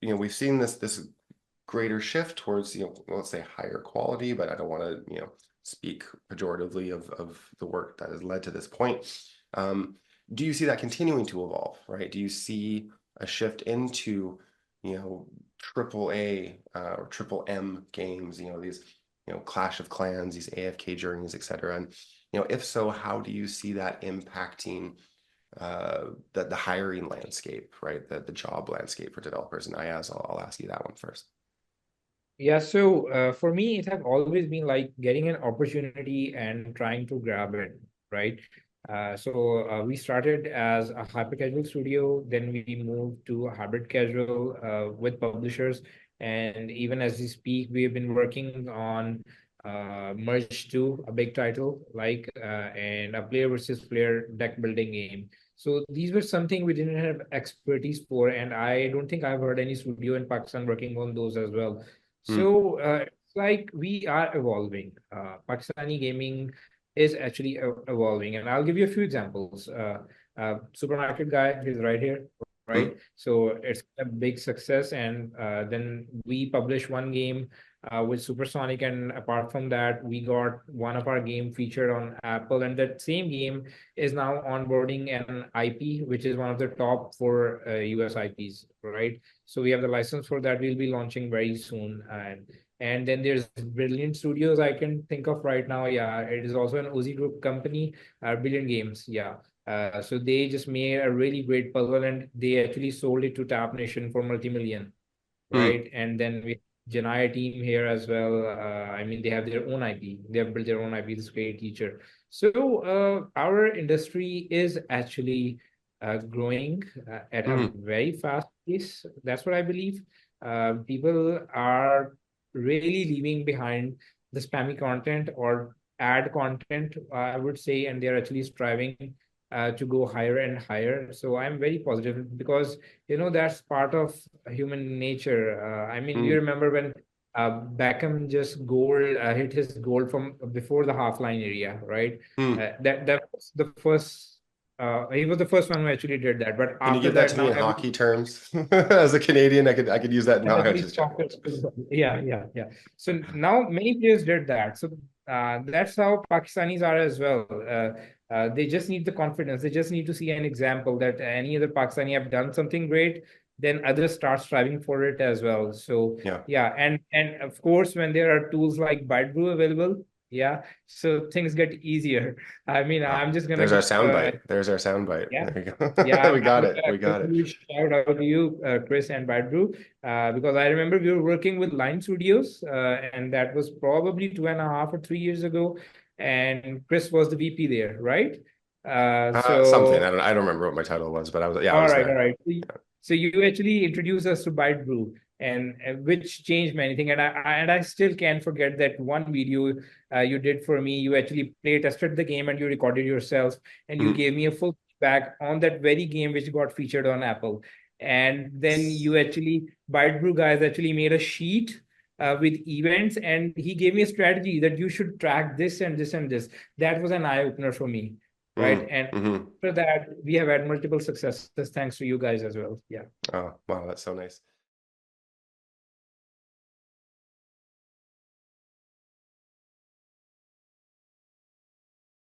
we've seen this greater shift towards, let's say higher quality, but I don't want to, speak pejoratively of the work that has led to this point. Do you see that continuing to evolve, right? Do you see a shift into, AAA or triple M games, these, Clash of Clans, these AFK journeys, et cetera? And, if so, how do you see that impacting the hiring landscape, right? The job landscape for developers? And Ayaz, I'll ask you that one first. Yeah, so for me, it has always been like getting an opportunity and trying to grab it, right? We started as a hyper casual studio, then we moved to a hybrid casual with publishers, and even as we speak, we have been working on Merge 2, a big title and a player versus player deck building game. So these were something we didn't have expertise for, and I don't think I've heard any studio in Pakistan working on those as well. So it's like we are evolving. Pakistani gaming is actually evolving, and I'll give you a few examples. Supermarket guy is right here, right? So it's a big success, and then we published one game with Supersonic, and apart from that, we got one of our game featured on Apple, and that same game is now onboarding an IP, which is one of the top 4 US IPs, right? So we have the license for that. We'll be launching very soon, and then there's Brilliant Studios I can think of right now. Yeah, it is also an Uzi Group company, Brilliant Games. Yeah. So they just made a really great puzzle, and they actually sold it to Tap Nation for multi-million, right? And then we Junaid team here as well. I mean, they have their own IP. They have built their own IP. This great teacher. So our industry is actually growing at a very fast pace. That's what I believe. People are really leaving behind the spammy content or ad content, I would say, and they're actually striving to go higher and higher. So I'm very positive because, that's part of human nature. I mean, you remember when Beckham just hit his goal from before the half line area, right? That was the first. He was the first one who actually did that. But Can you after give that that, to me now in hockey terms? As a Canadian, I could use that. No, I'm just joking. Yeah. So now many players did that. So that's how Pakistanis are as well. They just need the confidence. They just need to see an example that any other Pakistani have done something great, then others start striving for it as well. So yeah, and of course, when there are tools like ByteBrew available, yeah, so things get easier. I mean, I'm just gonna There's our give soundbite. There's our soundbite. yeah. There you go. Yeah, We got I'm it. We got it. shout out to you, Chris and ByteBrew, because I remember we were working with Line Studios, and that was probably 2.5 or 3 years ago, and Chris was the VP there, right? Something. I don't remember what my title was, but I was All there. right. So you actually introduced us to ByteBrew, and which changed many things. And I still can't forget that one video you did for me. You actually play tested the game and you recorded yourself, and you gave me a full feedback on that very game which got featured on Apple. And then ByteBrew guys actually made a sheet with events, and he gave me a strategy that you should track this and this and this. That was an eye opener for me. Right. And after that, we have had multiple successes thanks to you guys as well. Yeah. Oh, wow. That's so nice.